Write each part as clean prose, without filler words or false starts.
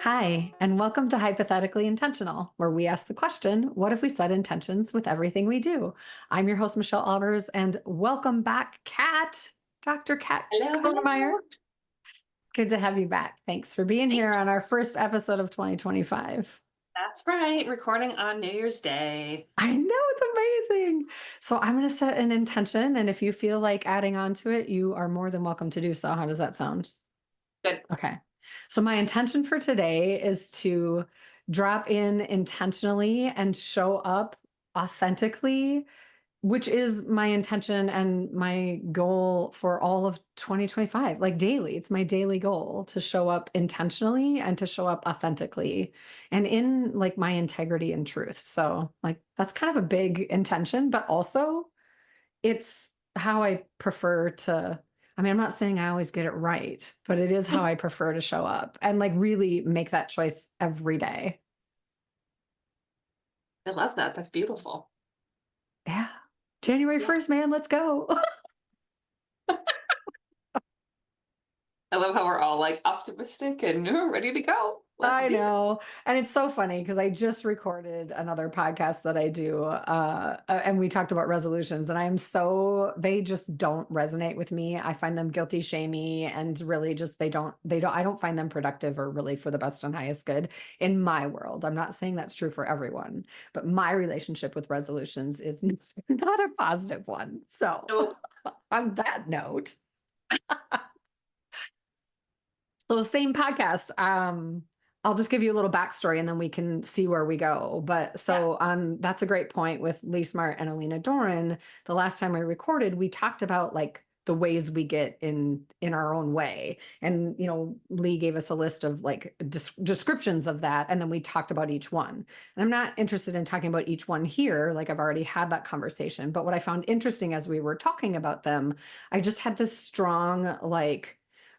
Hi, and welcome to Hypothetically Intentional, where we ask the question, what if we set intentions with everything we do? I'm your host, Michelle Albers, and welcome back, Kat, Dr. Kat Hello, Cronemeyer. hello. Good to have you back. Thanks for being Thank here you. on our first episode of 2025. That's right. Recording on New Year's Day. I know it's amazing. So I'm going to set an intention, and if you feel like adding on to it, you are more than welcome to do so. How does that sound? Good. Okay. So my intention for today is to drop in intentionally and show up authentically, which is my intention and my goal for all of 2025, like daily. It's my daily goal to show up intentionally and to show up authentically and in like my integrity and truth. So, like, that's kind of a big intention, but also it's how I prefer to. I mean, I'm not saying I always get it right, but it is how I prefer to show up and like really make that choice every day. I love that. That's beautiful. Yeah. January Yeah. 1st, man, let's go. I love how we're all like optimistic and ready to go. Let's I do it. know. And it's so funny because I just recorded another podcast that I do. And we talked about resolutions, and they just don't resonate with me. I find them guilty, shamey, and really just, I don't find them productive or really for the best and highest good in my world. I'm not saying that's true for everyone, but my relationship with resolutions is not a positive one. So Nope. on that note, so same podcast. I'll just give you a little backstory and then we can see where we go. But Yeah. so that's a great point with Lee Smart and Alina Doran. The last time we recorded, we talked about like the ways we get in our own way. And Lee gave us a list of like descriptions of that. And then we talked about each one. And I'm not interested in talking about each one here. Like I've already had that conversation. But what I found interesting as we were talking about them, I just had this strong like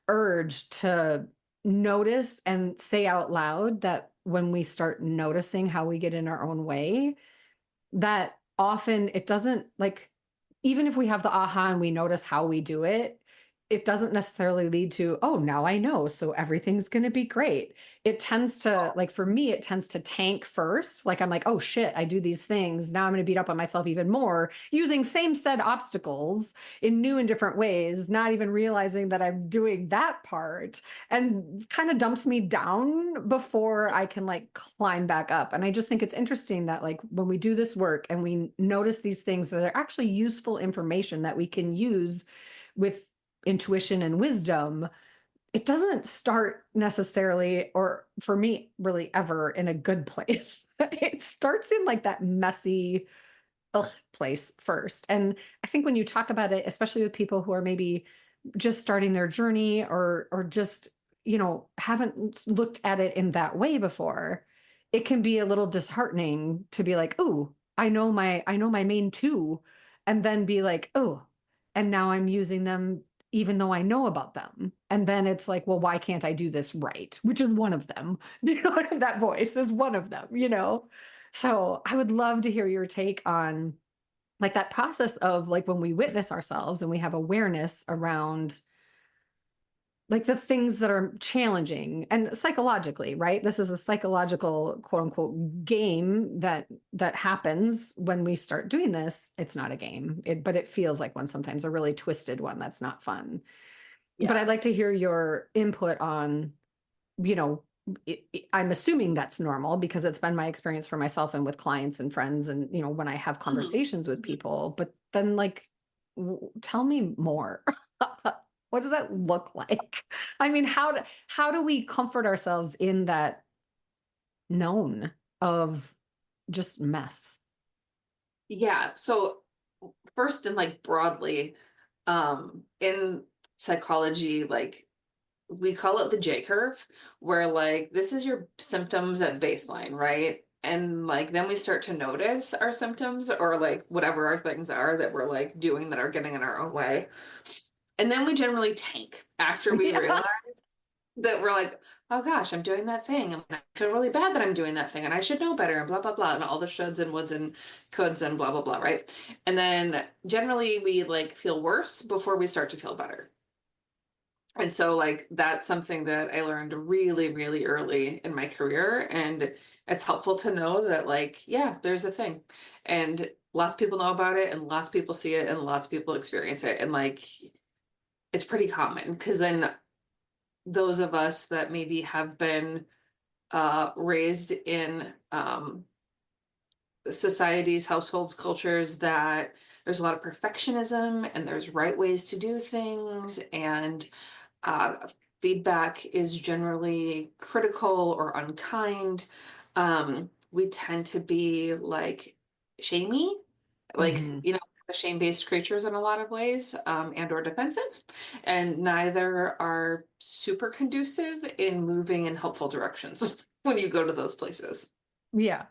urge to notice and say out loud that when we start noticing how we get in our own way, that often it doesn't like, even if we have the aha and we notice how we do it, it doesn't necessarily lead to, oh, now I know, so everything's going to be great. It tends to, like, for me, it tends to tank first. Like, I'm like, oh shit, I do these things. Now I'm going to beat up on myself even more using same said obstacles in new and different ways, not even realizing that I'm doing that part, and kind of dumps me down before I can like climb back up. And I just think it's interesting that like when we do this work and we notice these things that are actually useful information that we can use with intuition and wisdom, it doesn't start necessarily, or for me, really ever in a good place. It starts in like that messy place first. And I think when you talk about it, especially with people who are maybe just starting their journey or just, haven't looked at it in that way before, it can be a little disheartening to be like, oh, I know my main two, and then be like, oh, and now I'm using them even though I know about them. And then it's like, well, why can't I do this right? Which is one of them. That voice is one of them. So I would love to hear your take on like that process of like when we witness ourselves and we have awareness around like the things that are challenging and psychologically, right? This is a psychological quote unquote game that happens when we start doing this. It's not a game, but it feels like one sometimes, a really twisted one that's not fun. But Yeah. I'd like to hear your input on, you know, I'm assuming that's normal because it's been my experience for myself and with clients and friends and, when I have Mhm. conversations with Mhm. people, but then like, tell me more. What does that look like? I mean, how do we comfort ourselves in that known of just mess? Yeah. So first and like broadly, in psychology, like we call it the J curve, where like this is your symptoms at baseline, right? And like then we start to notice our symptoms or like whatever our things are that we're like doing that are getting in our own way. And then we generally tank after we Yeah. realize that we're like, oh gosh, I'm doing that thing. And I feel really bad that I'm doing that thing and I should know better and blah, blah, blah. And all the shoulds and woulds and coulds and blah, blah, blah, right? And then generally we like feel worse before we start to feel better. And so like that's something that I learned really, really early in my career. And it's helpful to know that like, yeah, there's a thing. And lots of people know about it and lots of people see it and lots of people experience it. And like it's pretty common because then those of us that maybe have been raised in societies, households, cultures that there's a lot of perfectionism and there's right ways to do things, and uh, feedback is generally critical or unkind. We tend to be like shamey, like, Mhm. shame-based creatures in a lot of ways, and or defensive, and neither are super conducive in moving in helpful directions when you go to those places. Yeah.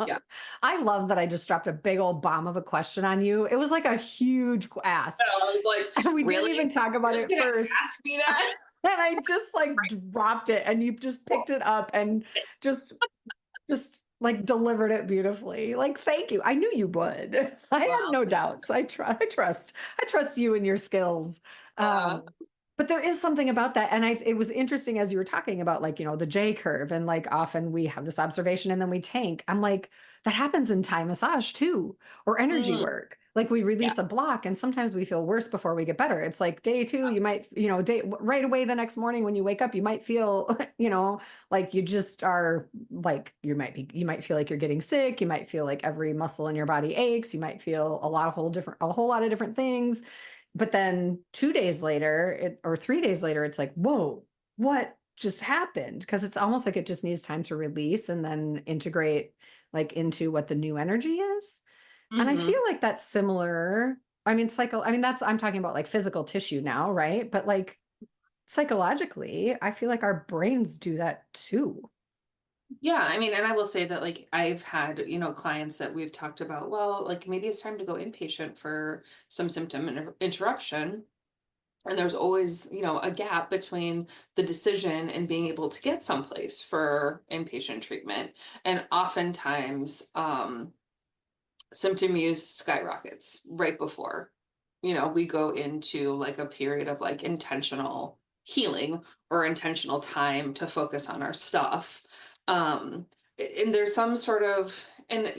Yeah. I love that I just dropped a big old bomb of a question on you. It was like a huge So ask. I was like, And we didn't even really? talk You're about just it gonna first. ask me that? And I just like dropped it and you just Well, picked it up and just just like delivered it beautifully. Like, thank you. I knew you would. I had wow. no doubts. I trust you and your skills. Uh, But there is something about that. And it was interesting as you were talking about, like, the J curve. And like often we have this observation and then we tank. I'm like, that happens in Thai massage too, or energy mm, work. Like we yeah, release a block and sometimes we feel worse before we get better. It's like day two, you might, day right away the next morning when you wake up, you might feel, like you just are like, you might feel like you're getting sick. You might feel like every muscle in your body aches. You might feel a whole lot of different things. But then 2 days later, or 3 days later, it's like, whoa, what just happened? Because it's almost like it just needs time to release and then integrate like into what the new energy is. And I feel hmm like that's similar. I'm talking about like physical tissue now, right? But like psychologically, I feel like our brains do that too. yeah. I mean, and I will say that like I've had clients that we've talked about. Well, like maybe it's time to go inpatient for some symptom interruption. And there's always, a gap between the decision and being able to get someplace for inpatient treatment. And oftentimes, symptom use skyrockets right before we go into like a period of like intentional healing or intentional time to focus on our stuff. And there's some sort of, and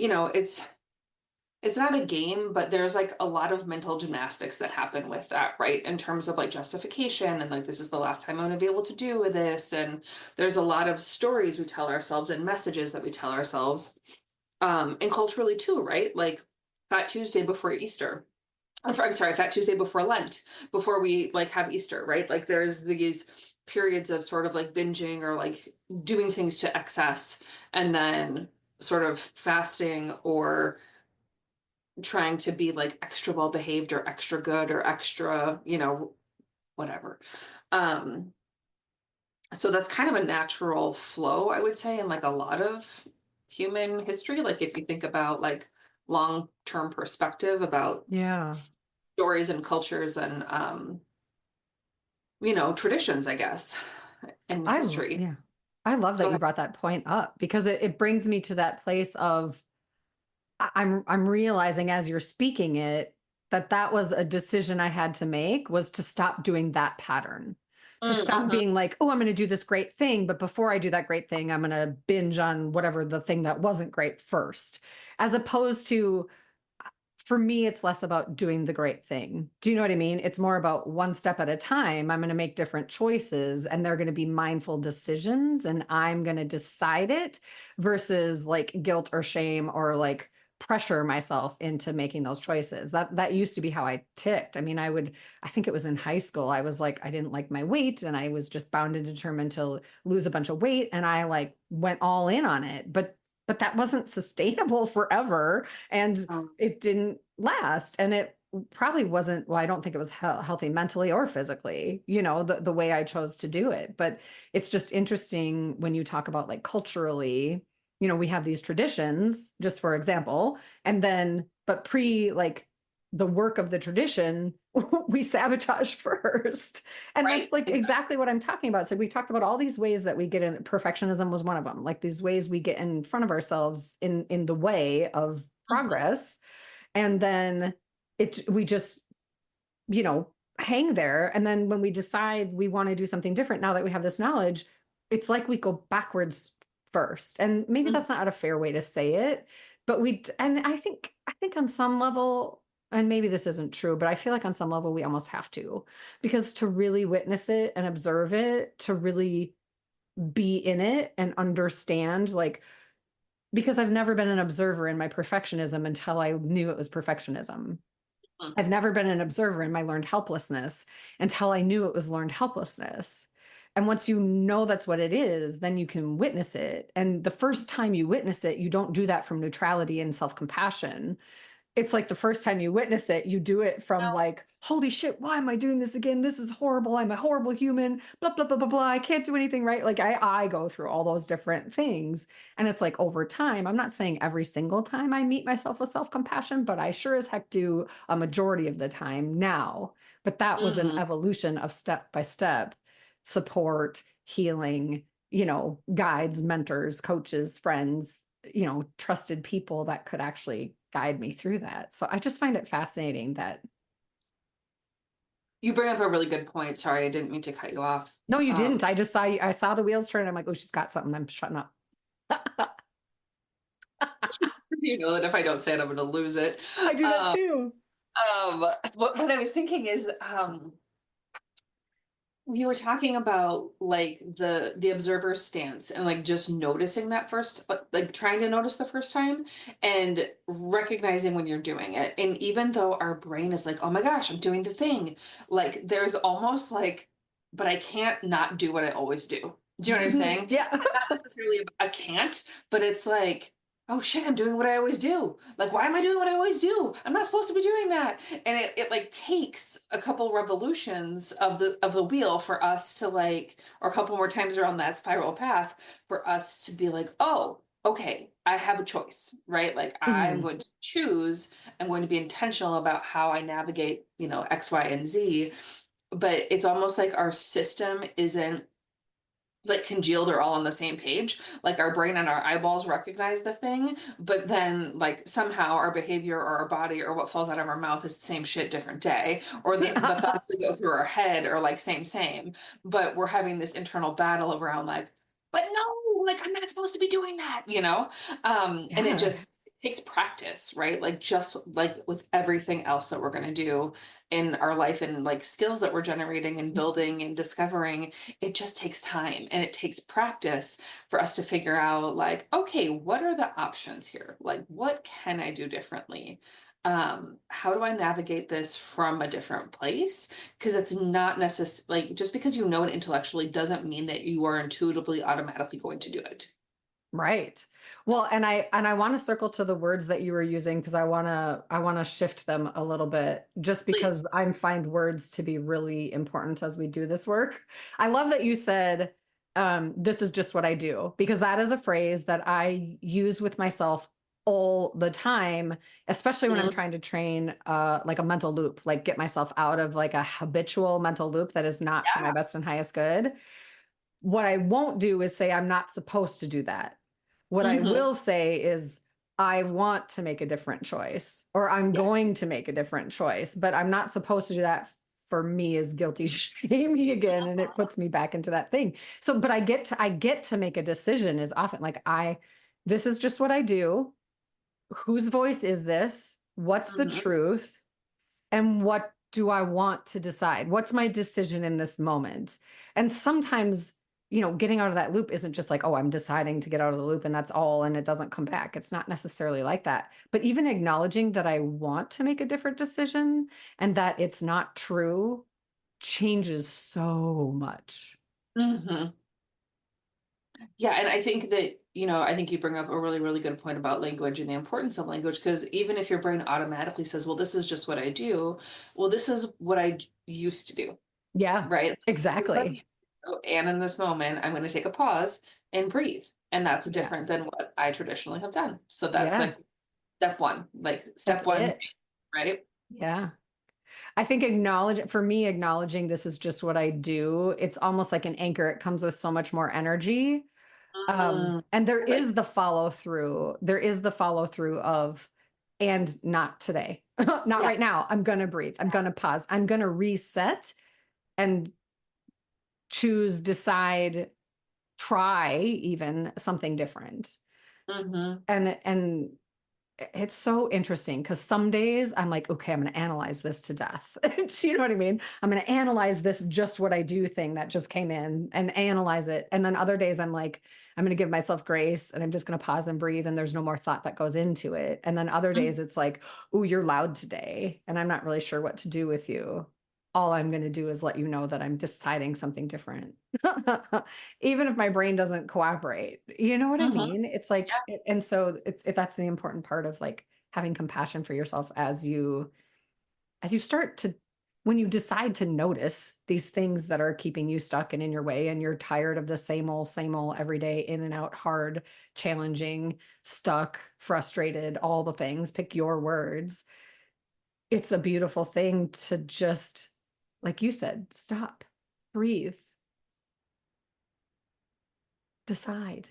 it's not a game, but there's like a lot of mental gymnastics that happen with that, right? In terms of like justification and like, this is the last time I'm gonna be able to do this. And there's a lot of stories we tell ourselves and messages that we tell ourselves, and culturally too, right? Like Fat Tuesday before Easter. I'm sorry, Fat Tuesday before Lent, before we like have Easter, right? Like there's these periods of sort of like binging or like doing things to excess, and then sort of fasting or trying to be like extra well behaved or extra good or extra, whatever. Um, so that's kind of a natural flow, I would say, in like a lot of human history. Like if you think about like long-term perspective about Yeah. stories and cultures and traditions, I guess, in history. Yeah. I love Go that you ahead. brought that point up because it brings me to that place of I'm realizing as you're speaking it that that was a decision I had to make, was to stop doing that pattern. To stop Mm-hmm. being like, "Oh, I'm gonna do this great thing, but before I do that great thing, I'm gonna binge on whatever the thing that wasn't great first." As opposed to, for me, it's less about doing the great thing. Do you know what I mean? It's more about one step at a time. I'm going to make different choices and they're going to be mindful decisions and I'm going to decide it versus like guilt or shame or like pressure myself into making those choices. That used to be how I ticked. I think it was in high school. I was like I didn't like my weight and I was just bound and determined to lose a bunch of weight and I like went all in on it. But that wasn't sustainable forever and Um, it didn't last and it probably wasn't, well, I don't think it was healthy mentally or physically, the way I chose to do it. But it's just interesting when you talk about like culturally, we have these traditions, just for example, and then but pre like the work of the tradition we sabotage first. And right. that's like Exactly. exactly what I'm talking about. So we talked about all these ways that we get in, perfectionism was one of them, like these ways we get in front of ourselves in the way of Mhm. progress. And then we just, hang there. And then when we decide we want to do something different, now that we have this knowledge, it's like we go backwards first. And maybe Mhm. that's not a fair way to say it, but and I think on some level, and maybe this isn't true, but I feel like on some level we almost have to, because to really witness it and observe it, to really be in it and understand, like, because I've never been an observer in my perfectionism until I knew it was perfectionism. I've never been an observer in my learned helplessness until I knew it was learned helplessness. And once you know that's what it is, then you can witness it. And the first time you witness it, you don't do that from neutrality and self compassion. It's like the first time you witness it, you do it from like, holy shit, why am I doing this again? This is horrible. I'm a horrible human. Blah, blah, blah, blah, blah. I can't do anything right. Like I go through all those different things. And it's like over time, I'm not saying every single time I meet myself with self-compassion, but I sure as heck do a majority of the time now. But that was an Mhm. evolution of step by step support, healing, guides, mentors, coaches, friends, trusted people that could actually guide me through that. So I just find it fascinating that You bring up a really good point. Sorry, I didn't mean to cut you off. no, you Um, didn't. I saw the wheels turn. I'm like, oh, she's got something. I'm shutting up. you know that if I don't say it, I'm going to lose it. I do that Um, too. what I was thinking is, you were talking about like the observer stance and like just noticing that first, like trying to notice the first time and recognizing when you're doing it. And even though our brain is like, oh my gosh, I'm doing the thing, like there's almost like, but I can't not do what I always do. Do you know what I'm saying? And Yeah. it's not necessarily a can't, but it's like, oh shit, I'm doing what I always do. Like, why am I doing what I always do? I'm not supposed to be doing that. And it like takes a couple revolutions of the wheel for us to like, or a couple more times around that spiral path for us to be like, oh, okay, I have a choice, right? Like I'm Mhm. going to choose, I'm going to be intentional about how I navigate, X, Y, and Z. But it's almost like our system isn't like congealed or all on the same page. Like our brain and our eyeballs recognize the thing, but then like somehow our behavior or our body or what falls out of our mouth is the same shit different day. Or the Yeah. thoughts that go through our head are like same. But we're having this internal battle around like, but no, like I'm not supposed to be doing that. And it Yeah. just takes practice, right? Like just like with everything else that we're gonna do in our life and like skills that we're generating and building and discovering, it just takes time and it takes practice for us to figure out like, okay, what are the options here? Like what can I do differently? How do I navigate this from a different place? Because it's not necessarily like just because you know it intellectually doesn't mean that you are intuitively automatically going to do it. Right. Well, and I want to circle to the words that you were using because I want to shift them a little bit just Please. because I find words to be really important as we do this work. I love that you said this is just what I do, because that is a phrase that I use with myself all the time, especially when I'm Mhm. trying to train like a mental loop, like get myself out of like a habitual mental loop that is not for my Yeah. best and highest good. What I won't do is say I'm not supposed to do that. What I Hmm. will say is I want to make a different choice, or I'm Yes. going to make a different choice, but I'm not supposed to do that. For me is guilty shaming again, and it puts me back into that thing. So, but I get to make a decision is often like this is just what I do. Whose voice is this? What's the Hmm. truth? And what do I want to decide? What's my decision in this moment? And sometimes, getting out of that loop isn't just like, oh, I'm deciding to get out of the loop and that's all, and it doesn't come back. It's not necessarily like that. But even acknowledging that I want to make a different decision and that it's not true changes so much. Hmm. Yeah, and I think that, I think you bring up a really, really good point about language and the importance of language, because even if your brain automatically says, well, this is just what I do, well, this is what used to do, Yeah, right? Like, this is what I exactly. used to do. And in this moment, I'm going to take a pause and breathe. And that's Yeah. different than what I traditionally have done. So that's Yeah. like step one, like That's step one, it. right? Yeah. I think for me, acknowledging this is just what I do, it's almost like an anchor. It comes with so much more energy. Mm, And there I like, is the follow through. There is the follow through of and not today. Not Yeah. right now. I'm going to breathe. I'm going to pause. I'm going to reset and choose, decide, try even something different. Hmm. And it's so interesting because some days I'm like, okay, I'm going to analyze this to death. You know what I mean? I'm going to analyze this just what I do thing that just came in and analyze it. And then other days I'm like, I'm going to give myself grace and I'm just going to pause and breathe. And there's no more thought that goes into it. And then other days it's like, oh, you're loud today. And I'm not really sure what to do with you. All I'm going to do is let you know that I'm deciding something different. Even if my brain doesn't cooperate, you know what I Hmm. mean? It's like, and so that's the important part of like having compassion for yourself as you start to, when you decide to notice these things that are keeping you stuck and in your way, and you're tired of the same old every day, in and out, hard, challenging, stuck, frustrated, all the things, pick your words. It's a beautiful thing to just, like you said, stop, breathe, decide.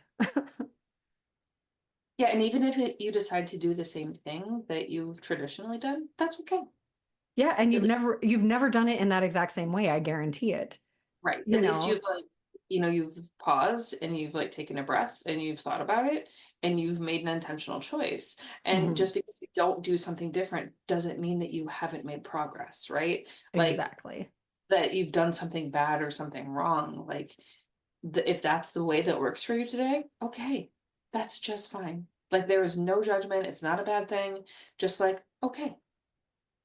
Yeah, and even if you decide to do the same thing that you've traditionally done, that's okay. Yeah, and At you've never done it in that exact same way, I guarantee it. Right. You At least know. you've like, you've paused and you've like taken a breath and you've thought about it and you've made an intentional choice. And Mhm. just because you don't do something different doesn't mean that you haven't made progress, right? Like Exactly. that you've done something bad or something wrong. Like if that's the way that works for you today, okay, that's just fine. Like there is no judgment. It's not a bad thing. Just like, okay.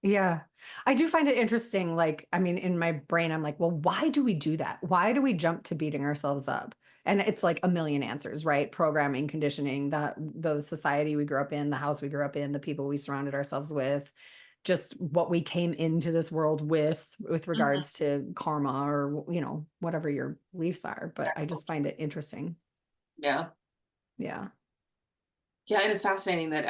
Yeah. I do find it interesting. Like, I mean, in my brain, I'm like, well, why do we do that? Why do we jump to beating ourselves up? And it's like a million answers, right? Programming, conditioning, the society we grew up in, the house we grew up in, the people we surrounded ourselves with, just what we came into this world with Mhm. regards to karma or, whatever your beliefs are. But I just find it interesting. Yeah. Yeah. Yeah, and it's fascinating that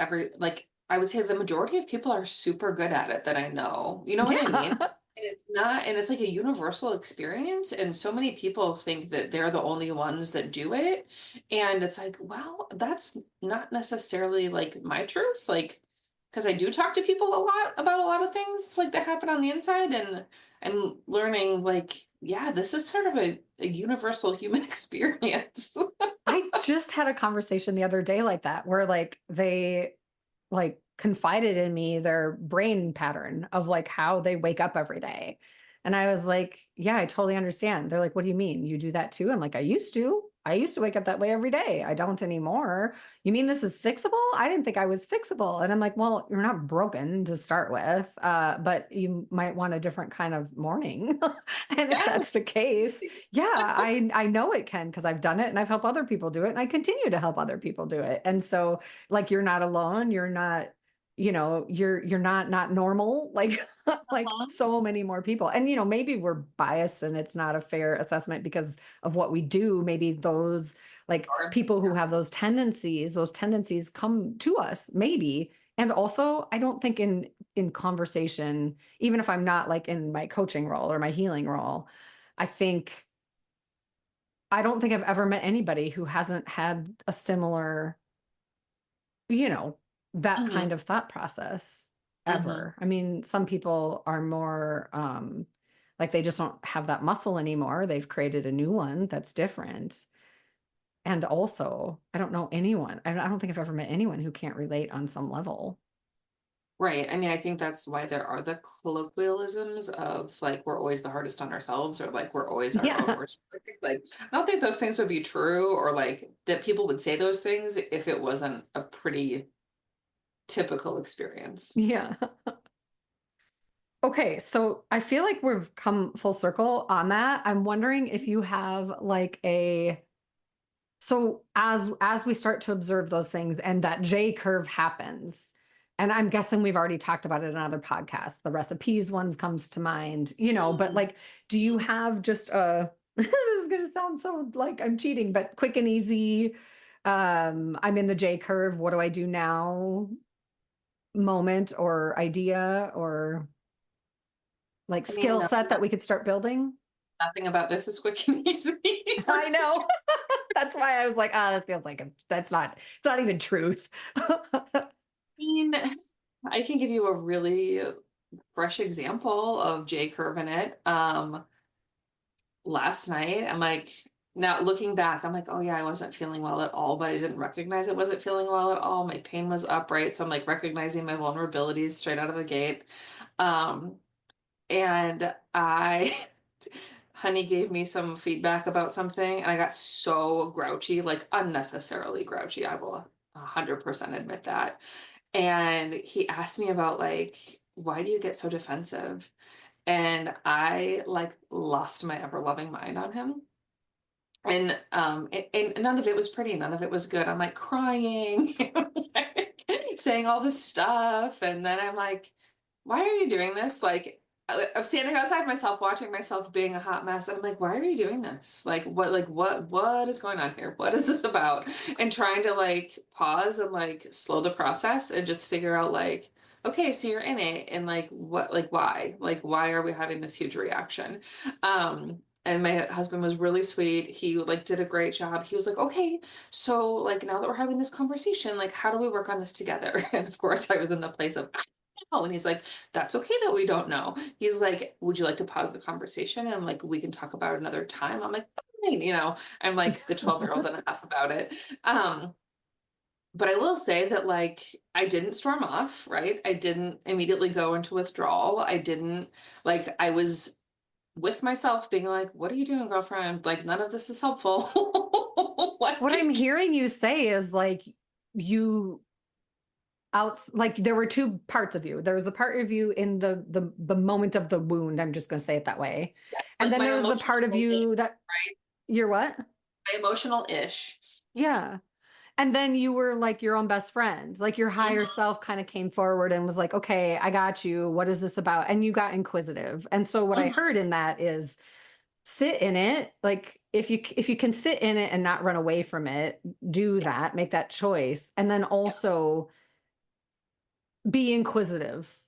I would say the majority of people are super good at it that I know. You know what I mean? Yeah. And it's not, and it's like a universal experience. And so many people think that they're the only ones that do it. And it's like, well, that's not necessarily like my truth. Like, because I do talk to people a lot about a lot of things like that happen on the inside and learning like, yeah, this is sort of a universal human experience. I just had a conversation the other day like that, where like they like confided in me their brain pattern of like how they wake up every day. And I was like, yeah, I totally understand. They're like, what do you mean? You do that too? I'm like, I used to. I used to wake up that way every day. I don't anymore. You mean this is fixable? I didn't think I was fixable. And I'm like, well, you're not broken to start with, but you might want a different kind of morning. And if Yeah. that's the case, yeah, I know it can, because I've done it and I've helped other people do it and I continue to help other people do it. And so like you're not alone, you're not, you're not normal, like like Mhm. so many more people. And maybe we're biased and it's not a fair assessment because of what we do. Maybe those like Sure. people who Yeah. have those tendencies come to us, maybe. And also, I don't think in conversation, even if I'm not like in my coaching role or my healing role, I think I don't think I've ever met anybody who hasn't had a similar, you know, that Mhm. kind of thought process Mhm. ever. I mean, some people are more like they just don't have that muscle anymore. They've created a new one that's different. And also, I don't know anyone. I don't think I've ever met anyone who can't relate on some level. Right. I mean, I think that's why there are the colloquialisms of like we're always the hardest on ourselves or like we're always our own Yeah. worst critic. Like I don't think those things would be true or like that people would say those things if it wasn't a pretty typical experience. Yeah. Okay, so I feel like we've come full circle on that. I'm wondering if you have like a so as we start to observe those things and that J curve happens, and I'm guessing we've already talked about it in other podcasts. The recipes ones comes to mind, but Mm. like, do you have just a this is gonna sound so like I'm cheating, but quick and easy, I'm in the J curve, what do I do now moment or idea or like I mean, skill set that we could start building? nothing about this is quick and easy for I know. That's why I was like, that feels like that's not, it's not even truth. starting. I can give you a really fresh example of J curve in it. Last night, I'm like, now looking back, I'm like, oh yeah, I wasn't feeling well at all, but I didn't recognize I wasn't feeling well at all. My pain was up, right? So I'm like recognizing my vulnerabilities straight out of the gate. Um, and I Honey gave me some feedback about something, and I got so grouchy, like unnecessarily grouchy. I will 100% admit that. And he asked me about like, why do you get so defensive? And I like lost my ever loving mind on him. And none of it was pretty, none of it was good. I'm like crying, saying all this stuff, and then I'm like, why are you doing this? Like I'm standing outside myself, watching myself being a hot mess, and I'm like, why are you doing this? Like what is going on here? What is this about? And trying to like pause and like slow the process and just figure out like, okay, so you're in it, and like what, like why? Like why are we having this huge reaction? And my husband was really sweet. He like did a great job. He was like, okay, so like now that we're having this conversation, like how do we work on this together? And of course I was in the place of, I don't know. And he's like, that's okay that we don't know. He's like, would you like to pause the conversation and like we can talk about it another time? I'm like, fine, I'm like the 12-year-old and a half about it. Um, but I will say that like I didn't storm off, right? I didn't immediately go into withdrawal. I didn't like I was with myself being like, what are you doing, girlfriend? Like, none of this is helpful. What I'm Like, hearing you say is like you like there were two parts of you. There was the part of you in the moment of the wound, I'm just going to say it that way. yes, And like then my there was the emotional part of well-being, you that right? you're what? My emotional ish. Yeah. And then you were like your own best friend. Like your higher Mhm. self kind of came forward and was like, "Okay, I got you. What is this about?" And you got inquisitive. And so what I Mhm. heard in that is sit in it. Like if you can sit in it and not run away from it, do Yeah. that, make that choice. And then Yeah. also be inquisitive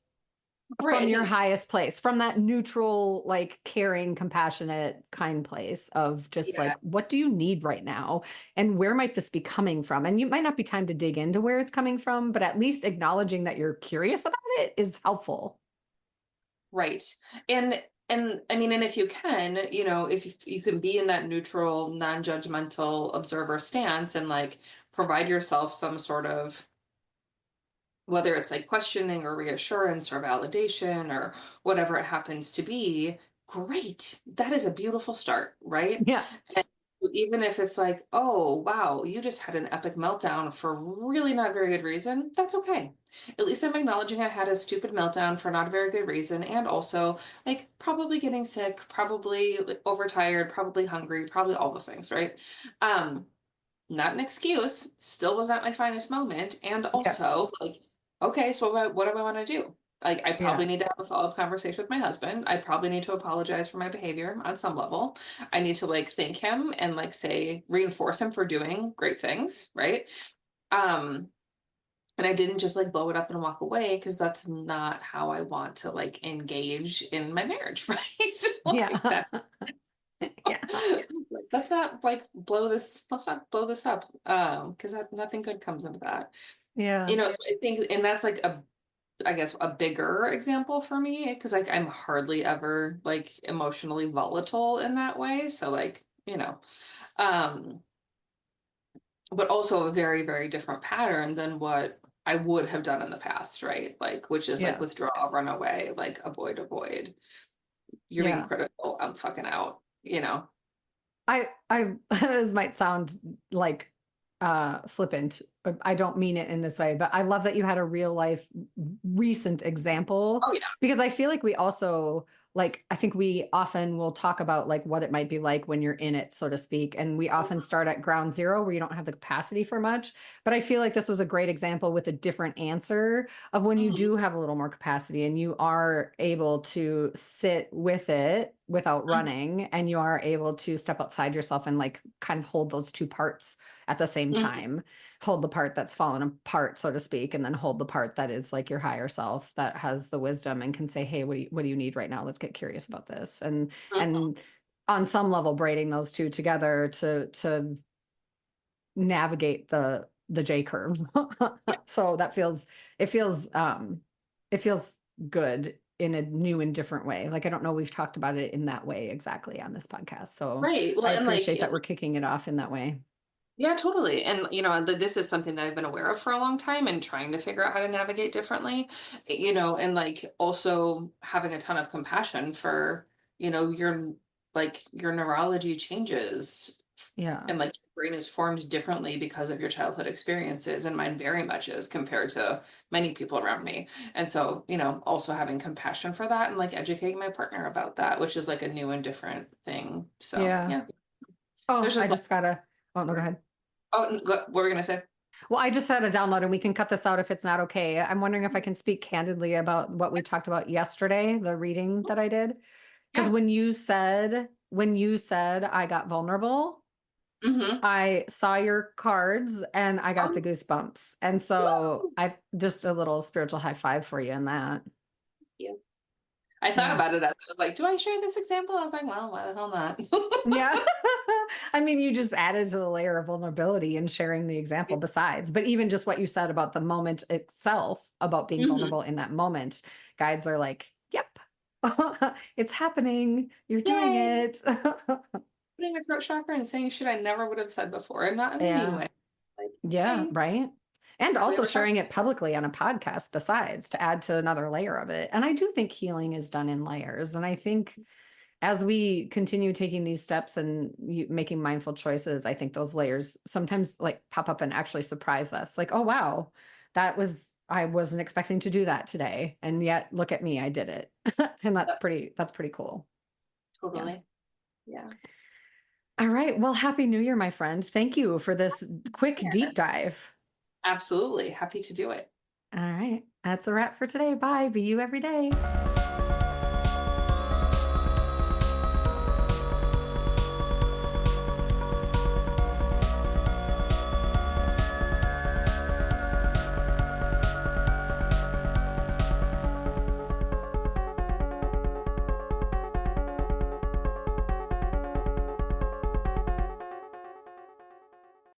Right. from I your think, highest place, from that neutral, like caring, compassionate, kind place of just yeah. like, what do you need right now? And where might this be coming from? And you might not be time to dig into where it's coming from, but at least acknowledging that you're curious about it is helpful. Right. And I mean, and if you can, if you can be in that neutral, non-judgmental observer stance and like provide yourself some sort of, whether it's like questioning or reassurance or validation or whatever it happens to be, great. That is a beautiful start, right? Yeah. And even if it's like, oh, wow, you just had an epic meltdown for really not very good reason, that's okay. At least I'm acknowledging I had a stupid meltdown for not a very good reason. And also, like, probably getting sick, probably like, overtired, probably hungry, probably all the things, right? Um, Not an excuse, still was not my finest moment. And Yeah. also, like, okay, so what do I want to do? Like, I Yeah. probably need to have a follow-up conversation with my husband. I probably need to apologize for my behavior on some level. I need to like thank him and like say, reinforce him for doing great things, right? Um, and I didn't just like blow it up and walk away because that's not how I want to like engage in my marriage, right? Like Yeah. that. Yeah. Like, let's not blow this up. Because nothing good comes of that. Yeah. So I think, and that's like I guess a bigger example for me, because like I'm hardly ever like emotionally volatile in that way. So like, um, but also a very, very different pattern than what I would have done in the past, right? Like, which is like Yeah. withdraw, run away, like avoid. You're being Yeah. critical. I'm fucking out. I this might sound like flippant. But I don't mean it in this way, but I love that you had a real life recent example Oh yeah. because I feel like we also like I think we often will talk about like what it might be like when you're in it, so to speak. And we often Mhm. start at ground zero where you don't have the capacity for much. But I feel like this was a great example with a different answer of when you Mhm. do have a little more capacity and you are able to sit with it without Mhm. running and you are able to step outside yourself and like kind of hold those two parts at the same Mhm. time, hold the part that's fallen apart, so to speak, and then hold the part that is like your higher self that has the wisdom and can say, hey, what do you need right now? Let's get curious about this. And on some level braiding those two together to navigate the J curve. Yeah. So it feels, it feels good in a new and different way. Like, I don't know, we've talked about it in that way exactly on this podcast. So Right. Well, I and like, appreciate that we're kicking it off in that way. yeah, totally. And this is something that I've been aware of for a long time and trying to figure out how to navigate differently. And like also having a ton of compassion for, your your neurology changes Yeah. and like your brain is formed differently because of your childhood experiences, and mine very much is compared to many people around me. And so, also having compassion for that and like educating my partner about that, which is like a new and different thing. So Yeah. yeah, Oh, there's I just like, just gotta, oh, no, go ahead. what were we gonna say? Well, I just had a download and we can cut this out if it's not okay. I'm wondering if I can speak candidly about what we talked about yesterday, the reading that I did. Because Yeah. when you said I got vulnerable, Mm-hmm. I saw your cards and I got the Um, goosebumps. And so woo! I just a little spiritual high five for you in that. Yeah. I thought Yeah. about it as I was like, do I share this example? I was like, well, why the hell not? Yeah. I mean, you just added to the layer of vulnerability and sharing the example besides, but even just what you said about the moment itself, about being Hmm. vulnerable in that moment, guides are like, yep, it's happening. You're doing Yay! it. Putting my throat chakra and saying shit I never would have said before, and not in a mean Yeah. way. Like, Yeah. hey, Right. And have we also ever talked? sharing it publicly on a podcast besides to add to another layer of it. And I do think healing is done in layers. And I think as we continue taking these steps and making mindful choices, I think those layers sometimes like pop up and actually surprise us. Like, oh, wow, I wasn't expecting to do that today. And yet look at me, I did it. And that's pretty cool. Yeah. Totally. Yeah. All right. Well, happy New Year, my friend. Thank you for this quick Yeah. deep dive. Absolutely. Happy to do it. All right. That's a wrap for today. Bye. Be you every day.